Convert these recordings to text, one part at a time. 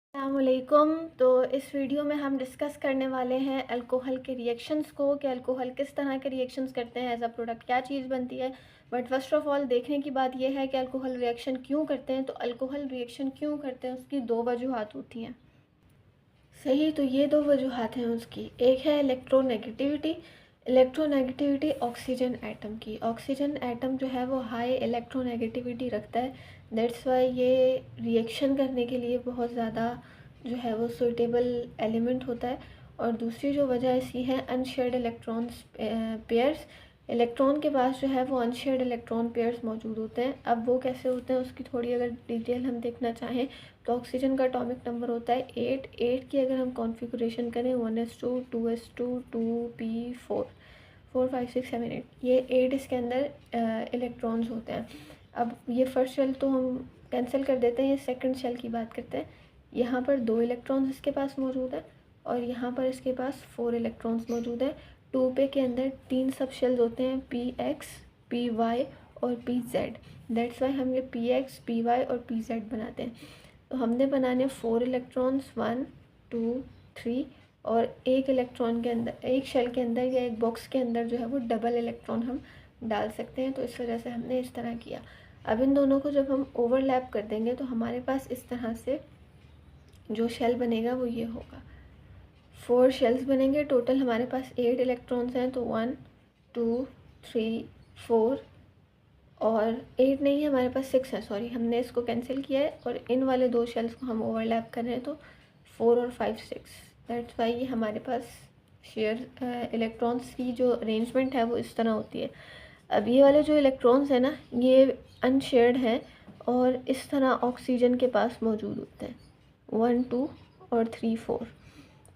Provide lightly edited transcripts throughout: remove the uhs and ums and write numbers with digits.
अस्सलामुअलैकुम। तो इस वीडियो में हम डिस्कस करने वाले हैं अल्कोहल के रिएक्शंस को, कि अल्कोहल किस तरह के रिएक्शंस करते हैं, एज अ प्रोडक्ट क्या चीज़ बनती है। बट फर्स्ट ऑफ ऑल देखने की बात यह है कि अल्कोहल रिएक्शन क्यों करते हैं। तो अल्कोहल रिएक्शन क्यों करते हैं उसकी दो वजूहात होती हैं। सही, तो ये दो वजूहात हैं उसकी। एक है इलेक्ट्रोनेगेटिविटी। इलेक्ट्रोनेगेटिविटी ऑक्सीजन एटम की। ऑक्सीजन एटम जो है वो हाई इलेक्ट्रोनेगेटिविटी रखता है। दैट्स वाई ये रिएक्शन करने के लिए बहुत ज़्यादा जो है वो सुइटेबल एलिमेंट होता है। और दूसरी जो वजह इसकी है अनशेयर्ड इलेक्ट्रॉन्स पेयर्स। इलेक्ट्रॉन के पास जो है वो अनशेयर्ड इलेक्ट्रॉन पेयर्स मौजूद होते हैं। अब वो कैसे होते हैं उसकी थोड़ी अगर डिटेल हम देखना चाहें तो ऑक्सीजन का एटॉमिक नंबर होता है 8। 8 की अगर हम कॉन्फ़िगरेशन करें 1s2 2s2 2p4 4 5 6 7 8, ये 8 इसके अंदर इलेक्ट्रॉन्स होते हैं। अब ये फर्स्ट शेल तो हम कैंसिल कर देते हैं, ये सेकंड शेल की बात करते हैं। यहाँ पर 2 इलेक्ट्रॉन्स इसके पास मौजूद है और यहाँ पर इसके पास 4 इलेक्ट्रॉन्स मौजूद है। 2 के अंदर 3 सब शेल्स होते हैं, px py और pz। दैट्स वाई हम ये px py और pz बनाते हैं। तो हमने बनाने 4 इलेक्ट्रॉन्स 1 2 3 और एक इलेक्ट्रॉन के अंदर, एक शेल के अंदर या एक बॉक्स के अंदर जो है वो डबल इलेक्ट्रॉन हम डाल सकते हैं। तो इस वजह से हमने इस तरह किया। अब इन दोनों को जब हम ओवरलैप कर देंगे तो हमारे पास इस तरह से जो शेल बनेगा वो ये होगा। 4 शेल्स बनेंगे। टोटल हमारे पास 8 इलेक्ट्रॉन्स हैं, तो 1 2 3 4 और 8 नहीं है हमारे पास, 6 है। सॉरी, हमने इसको कैंसिल किया है और इन वाले 2 शेल्स को हम ओवरलैप कर रहे हैं, तो 4 और 5 6। दैट्स वाई ये हमारे पास शेयर इलेक्ट्रॉन्स की जो अरेंजमेंट है वो इस तरह होती है। अब ये वाले जो इलेक्ट्रॉन्स हैं ना, ये अनशेयर्ड हैं और इस तरह ऑक्सीजन के पास मौजूद होते हैं 1 2 और 3 4।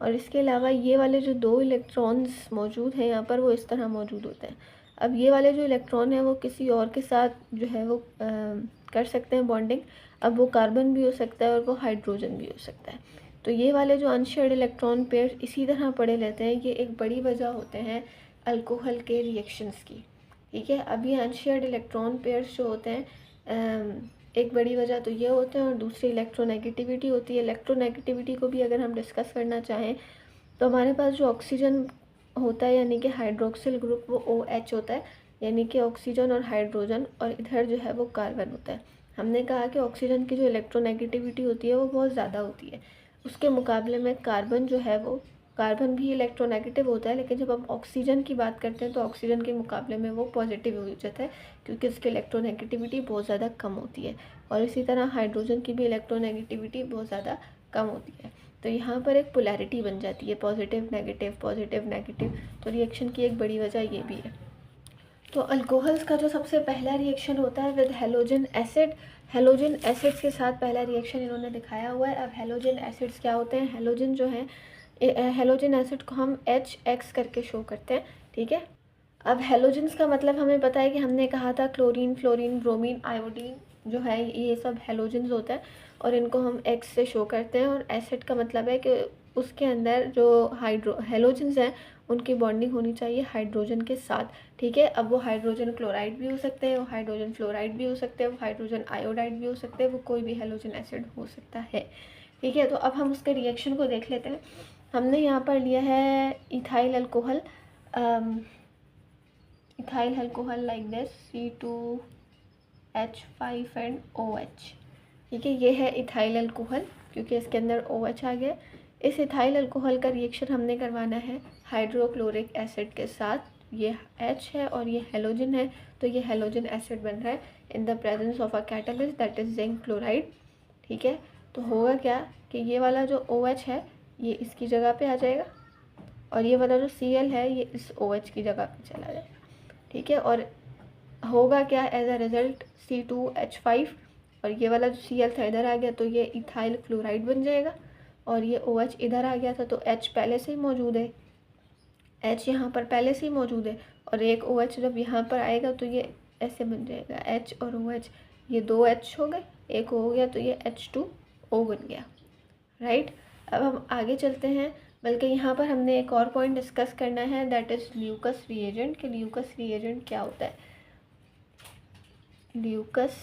और इसके अलावा ये वाले जो 2 इलेक्ट्रॉन्स मौजूद हैं यहाँ पर वो इस तरह मौजूद होते हैं। अब ये वाले जो इलेक्ट्रॉन हैं वो किसी और के साथ जो है वो कर सकते हैं बॉन्डिंग। अब वो कार्बन भी हो सकता है और वो हाइड्रोजन भी हो सकता है। तो ये वाले जो अनशेयर्ड इलेक्ट्रॉन पेयर इसी तरह पड़े रहते हैं, ये एक बड़ी वजह होते हैं अल्कोहल के रिएक्शंस की। ठीक है, अब ये अनशेयर्ड इलेक्ट्रॉन पेयर्स जो होते हैं एक बड़ी वजह तो ये होते हैं और दूसरी इलेक्ट्रोनेगेटिविटी होती है। इलेक्ट्रोनेगेटिविटी को भी अगर हम डिस्कस करना चाहें तो हमारे पास जो ऑक्सीजन होता है यानी कि हाइड्रोक्सिल ग्रुप वो OH होता है, यानी कि ऑक्सीजन और हाइड्रोजन, और इधर जो है वो कार्बन होता है। हमने कहा कि ऑक्सीजन की जो इलेक्ट्रोनेगेटिविटी होती है वो बहुत ज़्यादा होती है, उसके मुकाबले में कार्बन जो है वो, कार्बन भी इलेक्ट्रोनेगेटिव होता है, लेकिन जब हम ऑक्सीजन की बात करते हैं तो ऑक्सीजन के मुकाबले में वो पॉजिटिव हो जाता है क्योंकि उसकी इलेक्ट्रोनेगेटिविटी बहुत ज़्यादा कम होती है। और इसी तरह हाइड्रोजन की भी इलेक्ट्रोनेगेटिविटी बहुत ज़्यादा कम होती है। तो यहाँ पर एक पोलैरिटी बन जाती है, पॉजिटिव नेगेटिव पॉजिटिव नेगेटिव। तो रिएक्शन की एक बड़ी वजह ये भी है। तो अल्कोहल्स का जो सबसे पहला रिएक्शन होता है with halogen acid. Halogen acids के साथ पहला रिएक्शन इन्होंने दिखाया हुआ है। अब हेलोजन एसिड्स क्या होते हैं? हेलोजन जो है, हेलोजन एसिड को हम HX करके शो करते हैं। ठीक है, अब हेलोजन्स का मतलब हमें पता है कि हमने कहा था क्लोरीन फ्लोरीन ब्रोमीन आयोडीन जो है ये सब हेलोजन्स होता है और इनको हम X से शो करते हैं। और एसिड का मतलब है कि उसके अंदर जो हेलोजन्स हैं उनकी बॉन्डिंग होनी चाहिए हाइड्रोजन के साथ। ठीक है, अब वो हाइड्रोजन क्लोराइड भी हो सकते हैं, वो हाइड्रोजन फ्लोराइड भी हो सकते हैं, वो हाइड्रोजन आयोडाइड भी हो सकते हैं, वो कोई भी हेलोजन एसिड हो सकता है। ठीक है, तो अब हम उसके रिएक्शन को देख लेते हैं। हमने यहाँ पर लिया है ethyl alcohol, ethyl alcohol like this C2H5 and OH। ठीक है, ये है इथाइल अल्कोहल क्योंकि इसके अंदर OH आ गया। इस इथाइल अल्कोहल का रिएक्शन हमने करवाना है हाइड्रोक्लोरिक एसिड के साथ। ये H है और ये हेलोजन है, तो ये हेलोजन एसिड बन रहा है in the presence of a catalyst that is zinc chloride. ठीक है, तो होगा क्या कि ये वाला जो OH है ये इसकी जगह पे आ जाएगा और ये वाला जो Cl है ये इस OH की जगह पे चला जाएगा। ठीक है, और होगा क्या एज अ रिज़ल्ट C2H5 और ये वाला जो Cl था इधर आ गया तो ये इथाइल क्लोराइड बन जाएगा और ये OH इधर आ गया था तो H पहले से ही मौजूद है, H यहाँ पर पहले से ही मौजूद है और एक OH जब यहाँ पर आएगा तो ये ऐसे बन जाएगा H और OH, ये 2 H हो गए, एक हो गया तो ये H2O बन गया। राइट, अब हम आगे चलते हैं। बल्कि यहाँ पर हमने एक और पॉइंट डिस्कस करना है दैट इज़ ल्यूकस रिएजेंट। कि ल्यूकस रिएजेंट क्या होता है? Lucas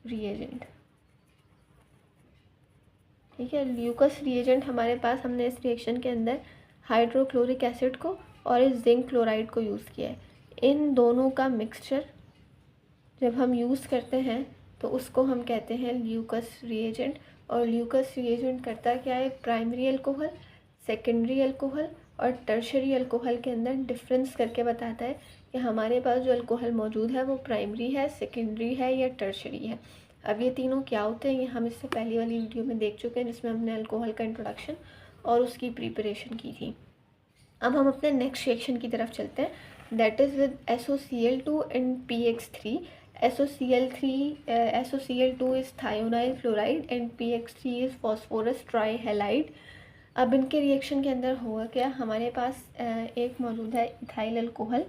reagent. ठीक है, ल्यूकस रिएजेंट हमारे पास, हमने इस रिएक्शन के अंदर हाइड्रोक्लोरिक एसिड को और इस जिंक क्लोराइड को यूज़ किया है। इन दोनों का मिक्सचर जब हम यूज़ करते हैं तो उसको हम कहते हैं ल्यूकस रिएजेंट। और ल्यूकस रिएजेंट करता क्या है, प्राइमरी अल्कोहल, सेकेंडरी अल्कोहल और टर्शरी अल्कोहल के अंदर डिफरेंस करके बताता है कि हमारे पास जो अल्कोहल मौजूद है वो प्राइमरी है, सेकेंडरी है या टर्शरी है। अब ये तीनों क्या होते हैं ये हम इससे पहली वाली वीडियो में देख चुके हैं, जिसमें हमने अल्कोहल का इंट्रोडक्शन और उसकी प्रिपरेशन की थी। अब हम अपने नेक्स्ट रिएक्शन की तरफ चलते हैं, that is with SOCl2 and PX3। SOCl2 is thionyl fluoride and PX3 is phosphorus trihalide. अब इनके रिएक्शन के अंदर होगा क्या, हमारे पास एक मौजूद है इथाइल अल्कोहल।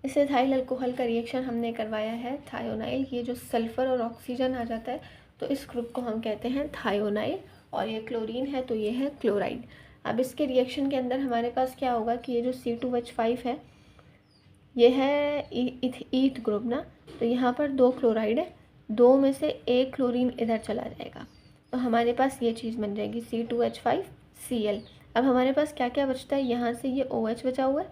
इस इथाइल अल्कोहल का रिएक्शन हमने करवाया है थायोनाइल, ये जो सल्फ़र और ऑक्सीजन आ जाता है तो इस ग्रुप को हम कहते हैं थायोनाइल, और ये क्लोरीन है तो ये है क्लोराइड। अब इसके रिएक्शन के अंदर हमारे पास क्या होगा कि ये जो C2H5 है ये है ईथ ग्रुप ना, तो यहाँ पर 2 क्लोराइड है, 2 में से एक क्लोरीन इधर चला जाएगा तो हमारे पास ये चीज़ बन जाएगी C2H5Cl। अब हमारे पास क्या क्या बचता है, यहाँ से ये OH बचा हुआ है,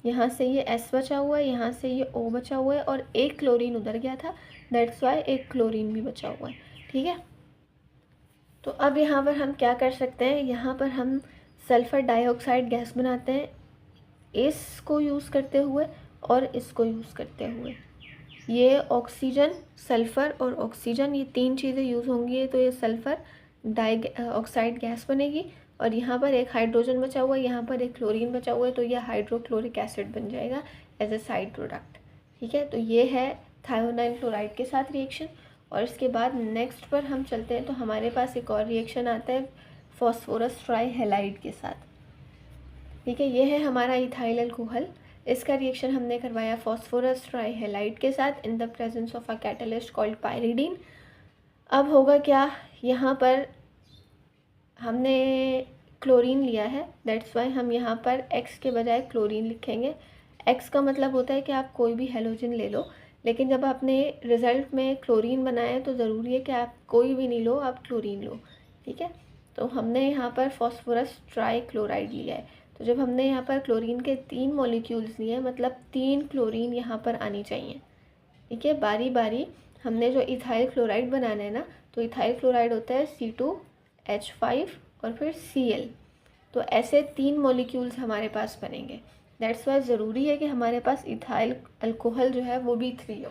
यहाँ से ये S बचा हुआ है, यहाँ से ये O बचा हुआ है और एक क्लोरीन उधर गया था, दैट्स वाई एक क्लोरीन भी बचा हुआ है। ठीक है, तो अब यहाँ पर हम क्या कर सकते हैं, यहाँ पर हम सल्फ़र डाइऑक्साइड गैस बनाते हैं इसको यूज़ करते हुए और इसको यूज़ करते हुए। ये ऑक्सीजन, सल्फ़र और ऑक्सीजन, ये 3 चीज़ें यूज़ होंगी तो ये सल्फ़र डाइऑक्साइड गैस बनेगी, और यहाँ पर एक हाइड्रोजन बचा हुआ है, यहाँ पर एक क्लोरीन बचा हुआ है, तो ये हाइड्रोक्लोरिक एसिड बन जाएगा एज ए साइड प्रोडक्ट। ठीक है, तो ये है थायोनाइल क्लोराइड के साथ रिएक्शन। और इसके बाद नेक्स्ट पर हम चलते हैं तो हमारे पास एक और रिएक्शन आता है फॉस्फोरस ट्राईहैलाइड के साथ। ठीक है, ये है हमारा इथाइल अल्कोहल, इसका रिएक्शन हमने करवाया फॉस्फोरस ट्राईहैलाइड के साथ इन the presence of a catalyst called pyridine. अब होगा क्या, यहाँ पर हमने क्लोरीन लिया है, दैट्स वाई हम यहाँ पर X के बजाय क्लोरीन लिखेंगे। X का मतलब होता है कि आप कोई भी हेलोजन ले लो, लेकिन जब आपने रिज़ल्ट में क्लोरीन बनाया है तो ज़रूरी है कि आप कोई भी नहीं लो, आप क्लोरीन लो। ठीक है, तो हमने यहाँ पर फॉस्फोरस ट्राईक्लोराइड लिया है, तो जब हमने यहाँ पर क्लोरीन के 3 मॉलिक्यूल्स लिए हैं मतलब 3 क्लोरीन यहाँ पर आनी चाहिए। ठीक है, बारी बारी हमने जो इथाइल क्लोराइड बनाना है ना, तो इथाइल क्लोराइड होता है C2H5 और फिर Cl, तो ऐसे 3 मॉलिक्यूल्स हमारे पास बनेंगे। दैट्स वाई ज़रूरी है कि हमारे पास इथाइल अल्कोहल जो है वो भी 3 हो।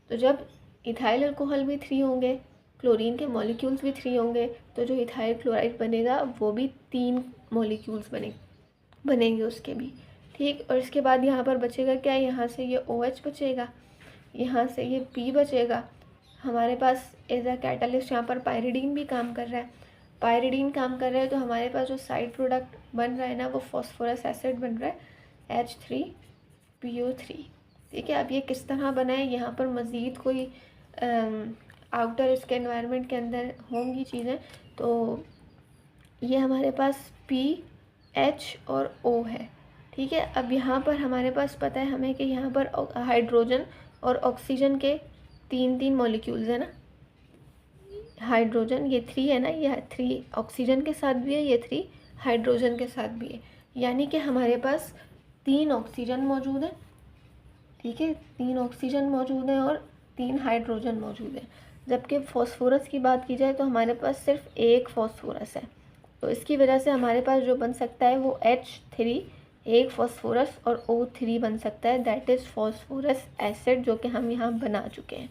तो जब इथाइल अल्कोहल भी 3 होंगे, क्लोरीन के मॉलिक्यूल्स भी 3 होंगे, तो जो इथाइल क्लोराइड बनेगा वो भी 3 मॉलिक्यूल्स बनेंगे उसके भी। ठीक, और इसके बाद यहाँ पर बचेगा क्या, यहाँ से ये OH बचेगा, यहाँ से ये P बचेगा। हमारे पास एज अ कैटलिस्ट यहाँ पर पायरिडीन भी काम कर रहा है, पायरिडीन काम कर रहा है, तो हमारे पास जो साइड प्रोडक्ट बन रहा है ना वो फॉस्फोरस एसिड बन रहा है H3PO3। ठीक है, अब ये किस तरह बना है, यहाँ पर मज़ीद कोई आउटर इसके एनवायरनमेंट के अंदर होंगी चीज़ें, तो ये हमारे पास P, H और O है। ठीक है, अब यहाँ पर हमारे पास पता है हमें कि यहाँ पर हाइड्रोजन और ऑक्सीजन के 3 मॉलिक्यूल्स है ना, हाइड्रोजन ये 3 है ना, ये 3 ऑक्सीजन के साथ भी है, ये 3 हाइड्रोजन के साथ भी है, यानी कि हमारे पास 3 ऑक्सीजन मौजूद है। ठीक है, 3 ऑक्सीजन मौजूद हैं और 3 हाइड्रोजन मौजूद है। जबकि फॉस्फोरस की बात की जाए तो हमारे पास सिर्फ एक फॉस्फोरस है, तो इसकी वजह से हमारे पास जो बन सकता है वो H3, एक फॉस्फोरस और O3 बन सकता है, दैट इज़ फॉस्फोरस एसिड, जो कि हम यहाँ बना चुके हैं।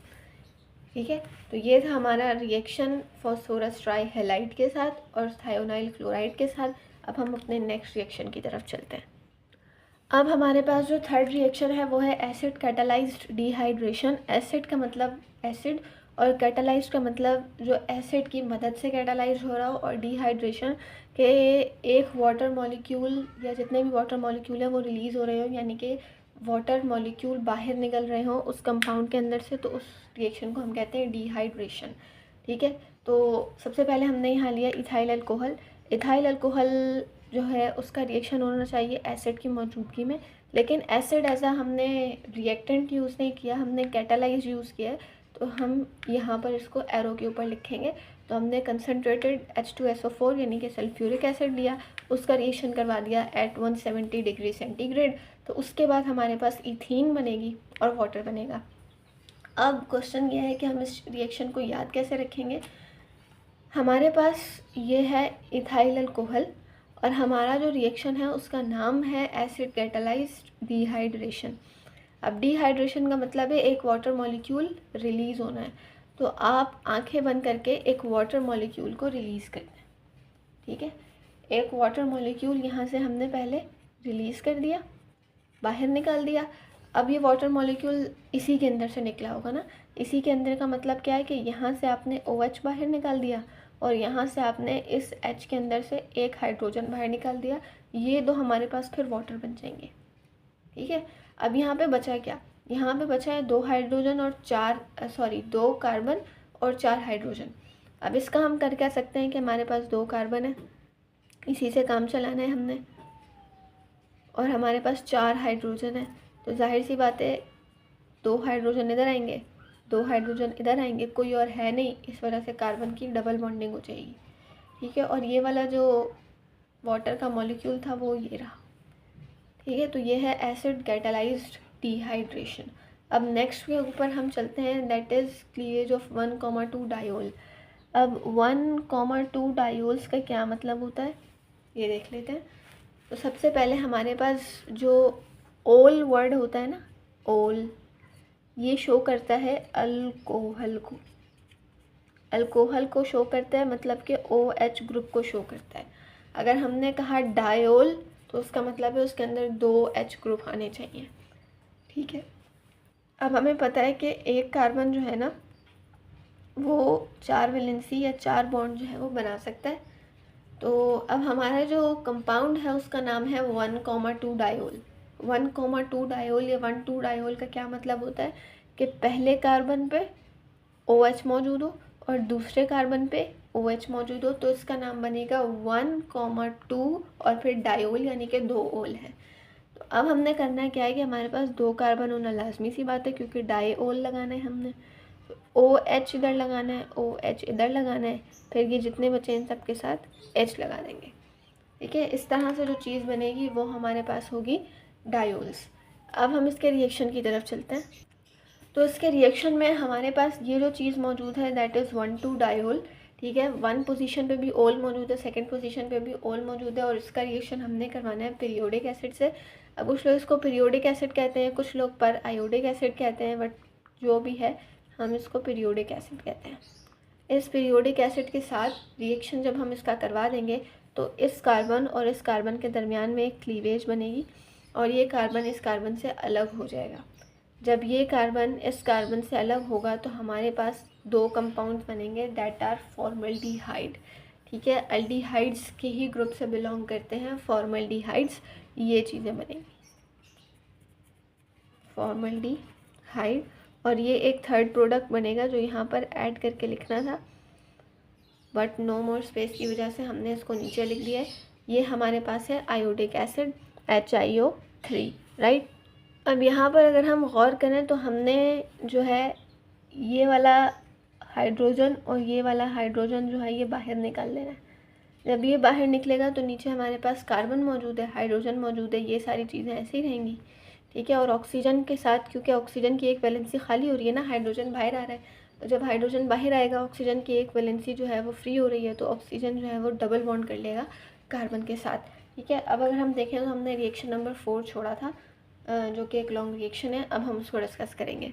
ठीक है, तो ये था हमारा रिएक्शन फॉस्फोरस ट्राईहैलाइड के साथ और थायोनाइल क्लोराइड के साथ। अब हम अपने नेक्स्ट रिएक्शन की तरफ चलते हैं। अब हमारे पास जो थर्ड रिएक्शन है वो है एसिड कैटालाइज्ड डिहाइड्रेशन। एसिड का मतलब एसिड और कैटालाइज्ड का मतलब जो एसिड की मदद से कैटालाइज हो रहा हो, और डिहाइड्रेशन के एक वाटर मॉलिक्यूल या जितने भी वाटर मॉलिक्यूल है वो रिलीज़ हो रहे हो, यानी कि वाटर मॉलिक्यूल बाहर निकल रहे हों उस कंपाउंड के अंदर से, तो उस रिएक्शन को हम कहते हैं डिहाइड्रेशन। ठीक है, तो सबसे पहले हमने यहाँ लिया इथाइल अल्कोहल। इथाइल अल्कोहल जो है उसका रिएक्शन होना चाहिए एसिड की मौजूदगी में, लेकिन एसिड ऐसा हमने रिएक्टेंट यूज़ नहीं किया, हमने कैटालाइज यूज़ किया है, तो हम यहाँ पर इसको एरो के ऊपर लिखेंगे। तो हमने कंसनट्रेटेड H2SO4 यानी कि सल्फ्यूरिक एसिड लिया, उसका रिएक्शन करवा दिया एट 170 डिग्री सेंटीग्रेड। तो उसके बाद हमारे पास इथीन बनेगी और वाटर बनेगा। अब क्वेश्चन ये है कि हम इस रिएक्शन को याद कैसे रखेंगे। हमारे पास ये है इथाइल अल्कोहल और हमारा जो रिएक्शन है उसका नाम है एसिड कैटालाइज्ड डिहाइड्रेशन। अब डिहाइड्रेशन का मतलब है एक वाटर मॉलिक्यूल रिलीज़ होना है। तो आप आंखें बंद करके एक वाटर मॉलिक्यूल को रिलीज़ करते हैं, ठीक है। एक वाटर मॉलिक्यूल यहाँ से हमने पहले रिलीज़ कर दिया, बाहर निकाल दिया। अब ये वाटर मॉलिक्यूल इसी के अंदर से निकला होगा ना। इसी के अंदर का मतलब क्या है कि यहाँ से आपने OH बाहर निकाल दिया और यहाँ से आपने इस H के अंदर से एक हाइड्रोजन बाहर निकाल दिया। ये दो हमारे पास फिर वाटर बन जाएंगे, ठीक है। अब यहाँ पे बचा क्या, यहाँ पे बचा है 2 हाइड्रोजन और 2 कार्बन और 4 हाइड्रोजन। अब इसका हम कर क्या सकते हैं कि हमारे पास 2 कार्बन है, इसी से काम चलाना है हमने, और हमारे पास 4 हाइड्रोजन है। तो जाहिर सी बात है 2 हाइड्रोजन इधर आएंगे, 2 हाइड्रोजन इधर आएंगे, कोई और है नहीं, इस वजह से कार्बन की डबल बॉन्डिंग हो जाएगी, ठीक है। और ये वाला जो वाटर का मॉलिक्यूल था वो ये रहा, ठीक है। तो ये है एसिड कैटालाइज्ड डिहाइड्रेशन। अब नेक्स्ट के ऊपर हम चलते हैं, that is cleavage of 1,2 diol. अब 1,2 डायोल्स का क्या मतलब होता है ये देख लेते हैं। तो सबसे पहले हमारे पास जो ओल वर्ड होता है ना, ओल, ये शो करता है अल्कोहल को, अल्कोहल को शो करता है, मतलब कि OH ग्रुप को शो करता है। अगर हमने कहा डायोल तो उसका मतलब है उसके अंदर 2 H ग्रुप आने चाहिए, ठीक है। अब हमें पता है कि एक कार्बन जो है ना वो 4 वैलेंसी या 4 बॉन्ड जो है वो बना सकता है। तो अब हमारा जो कंपाउंड है उसका नाम है 1,2 डायोल। 1,2 डायोल या 1,2 डायोल का क्या मतलब होता है कि पहले कार्बन पे OH मौजूद हो और दूसरे कार्बन पे OH मौजूद हो, तो इसका नाम बनेगा 1,2 और फिर डायोल यानी कि 2 ओल है। तो अब हमने करना क्या है कि हमारे पास 2 कार्बन होना लाजमी सी बात है क्योंकि डायोल लगाना है हमने। तो OH इधर लगाना है, OH इधर लगाना है, फिर ये जितने बचे इन सब के साथ H लगा देंगे, ठीक है। इस तरह से जो चीज़ बनेगी वो हमारे पास होगी डायोल्स। अब हम इसके रिएक्शन की तरफ चलते हैं। तो इसके रिएक्शन में हमारे पास ये जो चीज़ मौजूद है दैट इज़ 1,2 डायोल, ठीक है। 1 पोजीशन पे भी ओल मौजूद है, सेकंड पोजीशन पे भी ओल मौजूद है, और इसका रिएक्शन हमने करवाना है पीरियोडिक एसिड से। अब कुछ लोग इसको पीरियोडिक एसिड कहते हैं, कुछ लोग पर आयोडिक एसिड कहते हैं, बट जो भी है हम इसको पीरियोडिक एसिड कहते हैं। इस पीरियोडिक एसिड के साथ रिएक्शन जब हम इसका करवा देंगे तो इस कार्बन और इस कार्बन के दरमियान में एक क्लीवेज बनेगी और ये कार्बन इस कार्बन से अलग हो जाएगा। जब ये कार्बन इस कार्बन से अलग होगा तो हमारे पास 2 कंपाउंड बनेंगे दैट आर फॉर्मल्डिहाइड, ठीक है। अल्डिहाइड्स के ही ग्रुप से बिलोंग करते हैं फॉर्मल्डिहाइड्स, ये चीज़ें बनेंगी फॉर्मल्डिहाइड। और ये एक थर्ड प्रोडक्ट बनेगा जो यहाँ पर ऐड करके लिखना था बट नो मोर स्पेस की वजह से हमने इसको नीचे लिख दिया है। ये हमारे पास है आयोडिक एसिड HiO3, राइट। अब यहाँ पर अगर हम गौर करें तो हमने जो है ये वाला हाइड्रोजन और ये वाला हाइड्रोजन जो है ये बाहर निकाल लेना है। जब ये बाहर निकलेगा तो नीचे हमारे पास कार्बन मौजूद है, हाइड्रोजन मौजूद है, ये सारी चीज़ें ऐसे ही रहेंगी, ठीक है। और ऑक्सीजन के साथ, क्योंकि ऑक्सीजन की एक वैलेंसी खाली हो रही है ना, हाइड्रोजन बाहर आ रहा है, तो जब हाइड्रोजन बाहर आएगा ऑक्सीजन की एक वैलेंसी जो है वो फ्री हो रही है, तो ऑक्सीजन जो है वो डबल बॉन्ड कर लेगा कार्बन के साथ, ठीक है। अब अगर हम देखें तो हमने रिएक्शन नंबर 4 छोड़ा था जो कि एक लॉन्ग रिएक्शन है, अब हम उसको डिस्कस करेंगे।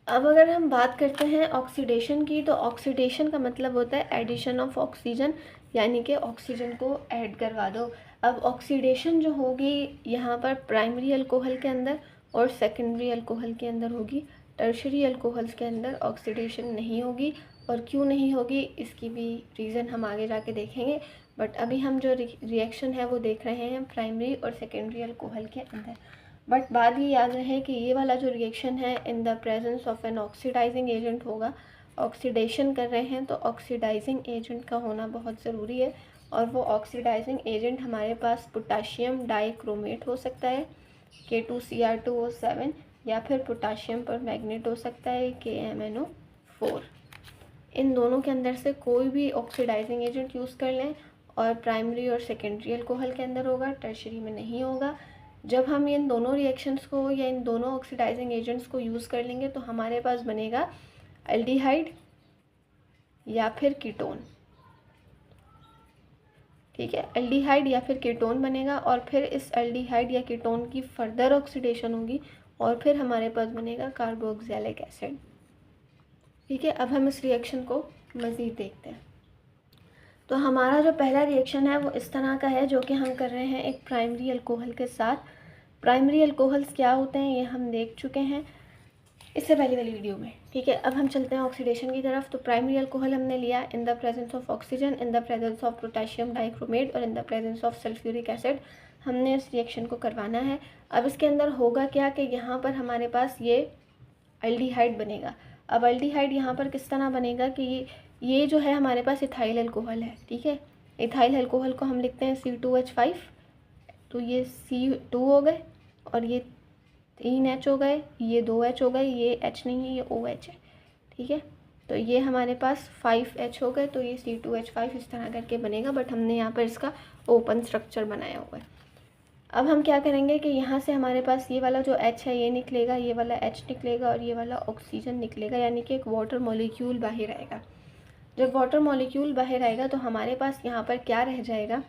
अब अगर हम बात करते हैं ऑक्सीडेशन की, तो ऑक्सीडेशन का मतलब होता है एडिशन ऑफ ऑक्सीजन, यानी कि ऑक्सीजन को ऐड करवा दो। अब ऑक्सीडेशन जो होगी यहाँ पर प्राइमरी अल्कोहल के अंदर और सेकेंडरी अल्कोहल के अंदर होगी, टर्शरी अल्कोहल्स के अंदर ऑक्सीडेशन नहीं होगी। और क्यों नहीं होगी इसकी भी रीज़न हम आगे जाके देखेंगे, बट अभी हम जो रिएक्शन है वो देख रहे हैं प्राइमरी और सेकेंडरी अल्कोहल के अंदर। बट बात ये याद रहे कि ये वाला जो रिएक्शन है in the presence of an oxidising agent होगा। ऑक्सीडेशन कर रहे हैं तो ऑक्सीडाइजिंग एजेंट का होना बहुत ज़रूरी है, और वो ऑक्सीडाइजिंग एजेंट हमारे पास पोटाशियम डाइक्रोमेट हो सकता है K2Cr2O7, या फिर पोटाशियम पर मैग्नेट हो सकता है KMnO4। इन दोनों के अंदर से कोई भी ऑक्सीडाइजिंग एजेंट यूज़ कर लें और प्राइमरी और सेकेंडरी अल्कोहल के अंदर होगा, टर्शरी में नहीं होगा। जब हम इन दोनों रिएक्शंस को या इन दोनों ऑक्सीडाइजिंग एजेंट्स को यूज़ कर लेंगे तो हमारे पास बनेगा एल्डिहाइड या फिर कीटोन। ठीक है, एल्डिहाइड या फिर कीटोन बनेगा और फिर इस एल्डिहाइड या कीटोन की फर्दर ऑक्सीडेशन होगी और फिर हमारे पास बनेगा कार्बोक्सिलिक एसिड। ठीक है, अब हम इस रिएक्शन को मज़ीद देखते हैं। तो हमारा जो पहला रिएक्शन है वो इस तरह का है, जो कि हम कर रहे हैं एक प्राइमरी अल्कोहल के साथ। प्राइमरी अल्कोहल्स क्या होते हैं ये हम देख चुके हैं इससे पहले वाली वीडियो में। ठीक है, अब हम चलते हैं ऑक्सीडेशन की तरफ। तो प्राइमरी अल्कोहल हमने लिया in the presence of oxygen, in the presence of potassium dichromate और in the presence of sulphuric acid. हमने इस रिएक्शन को करवाना है। अब इसके अंदर होगा क्या कि यहाँ पर हमारे पास ये एल्डिहाइड बनेगा। अब एल्डिहाइड यहाँ पर किस तरह बनेगा कि ये जो है हमारे पास इथाइल अल्कोहल है। ठीक है, इथाइल अल्कोहल को हम लिखते हैं C2H5। तो ये C2 हो गए और ये 3H हो गए, ये 2H हो गए, ये H नहीं है, ये OH है। ठीक है, तो ये हमारे पास 5H हो गए, तो ये C2H5 इस तरह करके बनेगा, बट हमने यहाँ पर इसका ओपन स्ट्रक्चर बनाया हुआ है। अब हम क्या करेंगे कि यहाँ से हमारे पास ये वाला जो H है ये निकलेगा, ये वाला H निकलेगा और ये वाला ऑक्सीजन निकलेगा, यानी कि एक वाटर मॉलिक्यूल बाहर आएगा। जब वाटर मॉलिक्यूल बाहर आएगा तो हमारे पास यहाँ पर क्या रह जाएगा,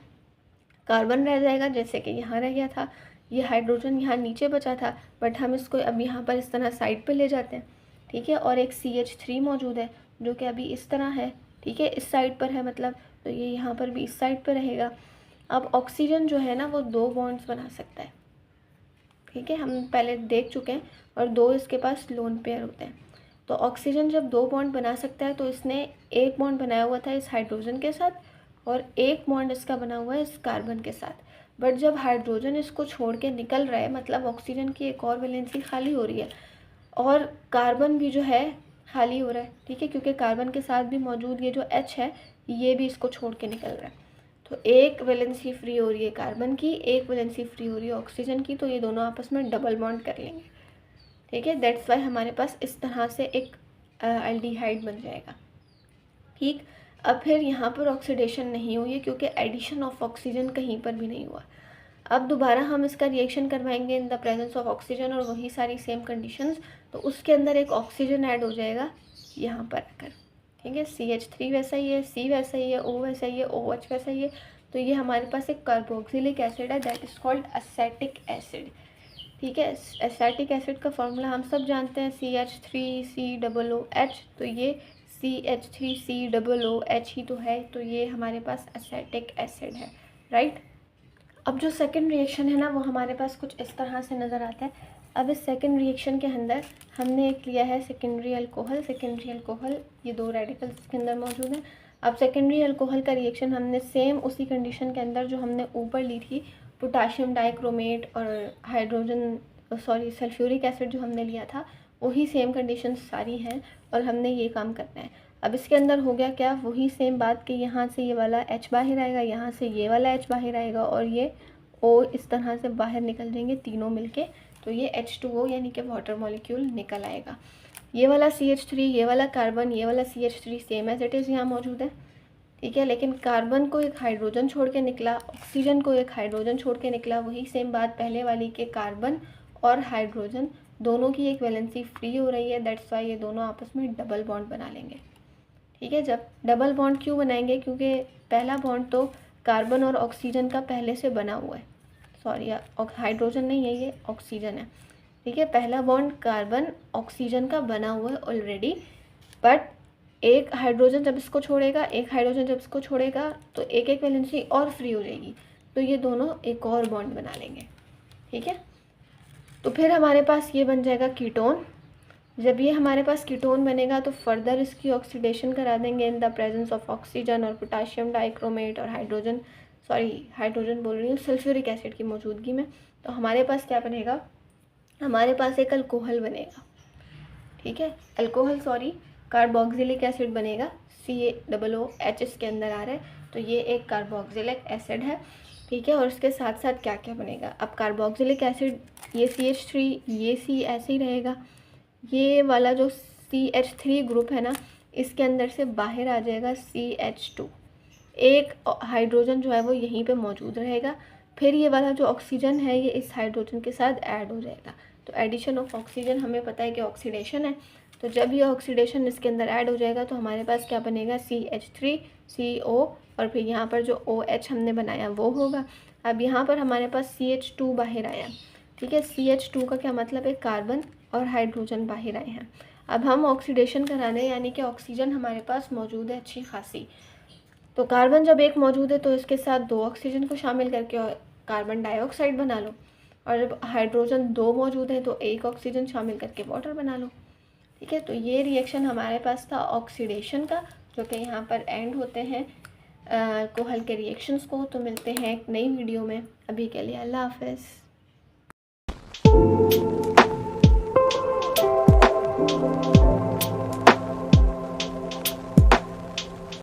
कार्बन रह जाएगा, जैसे कि यहाँ रह गया था। ये हाइड्रोजन यहाँ नीचे बचा था, बट हम इसको अब यहाँ पर इस तरह साइड पे ले जाते हैं। ठीक है, और एक CH3 मौजूद है जो कि अभी इस तरह है। ठीक है, इस साइड पर है मतलब, तो ये यहाँ पर भी इस साइड पर रहेगा। अब ऑक्सीजन जो है ना वो 2 बॉन्ड्स बना सकता है। ठीक है, हम पहले देख चुके हैं, और 2 इसके पास लोन पेयर होते हैं। तो ऑक्सीजन जब 2 बॉन्ड बना सकता है तो इसने एक बॉन्ड बनाया हुआ था इस हाइड्रोजन के साथ और एक बॉन्ड इसका बना हुआ है इस कार्बन के साथ। बट जब हाइड्रोजन इसको छोड़ के निकल रहा है, मतलब ऑक्सीजन की एक और वैलेंसी खाली हो रही है और कार्बन भी जो है खाली हो रहा है। ठीक है, क्योंकि कार्बन के साथ भी मौजूद ये जो H है ये भी इसको छोड़ के निकल रहा है। तो एक वैलेंसी फ्री हो रही है कार्बन की, एक वैलेंसी फ्री हो रही है ऑक्सीजन की, तो ये दोनों आपस में डबल बॉन्ड कर लेंगे। ठीक है, दैट्स वाई हमारे पास इस तरह से एक एल्डिहाइड बन जाएगा। ठीक, अब फिर यहाँ पर ऑक्सीडेशन नहीं हुई है क्योंकि एडिशन ऑफ ऑक्सीजन कहीं पर भी नहीं हुआ। अब दोबारा हम इसका रिएक्शन करवाएंगे इन द प्रेजेंस ऑफ ऑक्सीजन और वही सारी सेम कंडीशंस, तो उसके अंदर एक ऑक्सीजन ऐड हो जाएगा यहाँ पर आकर। ठीक है, CH3 वैसा ही है, C वैसा ही है, O वैसा ही है, OH वैसा ही है। तो ये हमारे पास एक कार्बोक्सिलिक एसिड है, that is called acetic acid. ठीक है, एसेटिक एसिड का फॉर्मूला हम सब जानते हैं, CH3COOH। तो ये CH3COOH ही तो है, तो ये हमारे पास एसेटिक एसिड है, राइट। अब जो सेकंड रिएक्शन है ना वो हमारे पास कुछ इस तरह से नज़र आता है। अब इस सेकंड रिएक्शन के अंदर हमने एक लिया है सेकेंडरी अल्कोहल। सेकेंडरी अल्कोहल ये 2 रेडिकल्स इसके अंदर मौजूद हैं। अब सेकेंडरी अल्कोहल का रिएक्शन हमने सेम उसी कंडीशन के अंदर जो हमने ऊपर ली थी, पोटाशियम डाइक्रोमेट और सल्फ्यूरिक एसिड जो हमने लिया था, वही सेम कंडीशन सारी हैं और हमने ये काम करना है। अब इसके अंदर हो गया क्या, वही सेम बात कि यहाँ से ये वाला H बाहर आएगा, यहाँ से ये वाला H बाहर आएगा और ये O इस तरह से बाहर निकल जाएंगे तीनों मिलके, तो ये H2O यानी कि वाटर मॉलिक्यूल निकल आएगा। ये वाला CH3, ये वाला कार्बन, ये वाला CH3 same as it is यहाँ मौजूद है। ठीक है, लेकिन कार्बन को एक हाइड्रोजन छोड़ के निकला, ऑक्सीजन को एक हाइड्रोजन छोड़ के निकला। वही सेम बात पहले वाली के कार्बन और हाइड्रोजन दोनों की एक वैलेंसी फ्री हो रही है, दैट्स वाई ये दोनों आपस में डबल बॉन्ड बना लेंगे। ठीक है, जब डबल बॉन्ड क्यों बनाएंगे, क्योंकि पहला बॉन्ड तो कार्बन और ऑक्सीजन का पहले से बना हुआ है, सॉरी हाइड्रोजन नहीं है, ये ऑक्सीजन है। ठीक है, पहला बॉन्ड कार्बन ऑक्सीजन का बना हुआ है ऑलरेडी, बट एक हाइड्रोजन जब इसको छोड़ेगा, एक हाइड्रोजन जब इसको छोड़ेगा तो एक एक वैलेंसी और फ्री हो जाएगी, तो ये दोनों एक और बॉन्ड बना लेंगे। ठीक है, तो फिर हमारे पास ये बन जाएगा कीटोन। जब ये हमारे पास कीटोन बनेगा तो फर्दर इसकी ऑक्सीडेशन करा देंगे इन द प्रेजेंस ऑफ ऑक्सीजन और पोटाशियम डाइक्रोमेट और हाइड्रोजन बोल रही हूँ, सल्फ्यूरिक एसिड की मौजूदगी में। तो हमारे पास क्या बनेगा, हमारे पास एक अल्कोहल बनेगा। ठीक है, कार्बोक्सिलिक एसिड बनेगा, CaOH इसके अंदर आ रहा है, तो ये एक कार्बोक्सिलिक एसिड है। ठीक है। और उसके साथ साथ क्या क्या बनेगा, अब कार्बोक्सिलिक एसिड, ये CH3, ये C ऐसे ही रहेगा, ये वाला जो CH3 ग्रुप है ना, इसके अंदर से बाहर आ जाएगा CH2, एक हाइड्रोजन जो है वो यहीं पे मौजूद रहेगा। फिर ये वाला जो ऑक्सीजन है ये इस हाइड्रोजन के साथ ऐड हो जाएगा। तो एडिशन ऑफ ऑक्सीजन हमें पता है कि ऑक्सीडेशन है, तो जब ये ऑक्सीडेशन इसके अंदर ऐड हो जाएगा तो हमारे पास क्या बनेगा, CH3CO, और फिर यहाँ पर जो OH हमने बनाया वो होगा। अब यहाँ पर हमारे पास CH2 बाहर आया, ठीक है। CH2 का क्या मतलब है, कार्बन और हाइड्रोजन बाहर आए हैं। अब हम ऑक्सीडेशन कराने, यानी कि ऑक्सीजन हमारे पास मौजूद है अच्छी खासी, तो कार्बन जब एक मौजूद है तो इसके साथ 2 ऑक्सीजन को शामिल करके कार्बन डाइऑक्साइड बना लो, और जब हाइड्रोजन 2 मौजूद है तो 1 ऑक्सीजन शामिल करके वाटर बना लो, ठीक है। तो ये रिएक्शन हमारे पास था ऑक्सीडेशन का, जो कि यहाँ पर एंड होते हैं अल्कोहल के रिएक्शंस को। तो मिलते हैं एक नई वीडियो में, अभी के लिए अल्लाह हाफ़िज़।